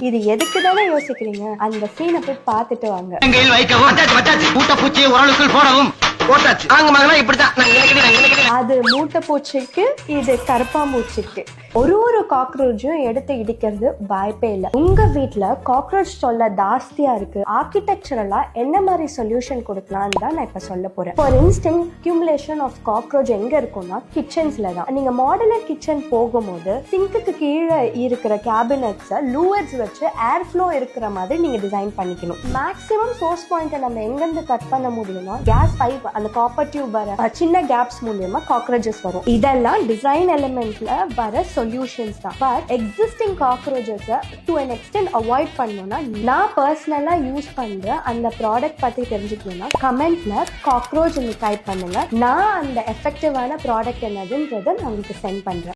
இது எதுக்கு தானே யோசிக்கிறீங்க? அந்த சீனை போய் பார்த்துட்டு வாங்க. பூச்சியை உரலுக்குள் போடவும் அது மூட்டை பூச்சிக்கு, இது கரப்பாம்பூச்சிக்கு. ஒரு காக்ரோச்சும் எடுத்து இடிக்கிறது வாய்ப்பே இல்லை. உங்க வீட்டுல காக்ரோச் தொல்லை ஜாஸ்தியா இருக்கு, ஆர்கிடெக்சரலா என்ன மாதிரி சொல்யூஷன் கொடுக்கலாம்னு தான் நான் இப்ப சொல்ல போறேன். For instance, accumulation of cockroach எங்க இருக்கும்னா கிச்சன்ஸ்ல தான். நீங்க மாடுலர் கிச்சன் போகும்போது சிங்க்குக்கு கீழே இருக்கிற கேபினட்ஸை லூவர்ஸ் வச்சு ஏர் ஃப்ளோ இருக்கிற மாதிரி நீங்க டிசைன் பண்ணிக்கணும். மேக்ஸிமம் சோர்ஸ் பாயிண்ட்டை நம்ம எங்கிருந்து கட் பண்ண முடியும்னா கேஸ் பைப், அந்த காப்பர் டியூப் வர சின்ன கேப்ஸ் மூலியமா காக்ரோச்சஸ் வரும். இதெல்லாம் டிசைன் எலிமெண்ட்ல வர சொல்யூஷன்ஸ் தான். But existing cockroaches to an extent avoid பண்ணணும்னா, நான் பர்சனலா யூஸ் பண்ற அந்த ப்ராடக்ட் பத்தி தெரிஞ்சுக்கணும்னா கமெண்ட்ல காக்ரோச் டைப் பண்ணுங்க. நான் அந்த எஃபெக்டிவான ப்ராடக்ட் என்னதுன்றதை நான் உங்களுக்கு சென்ட் பண்றேன்.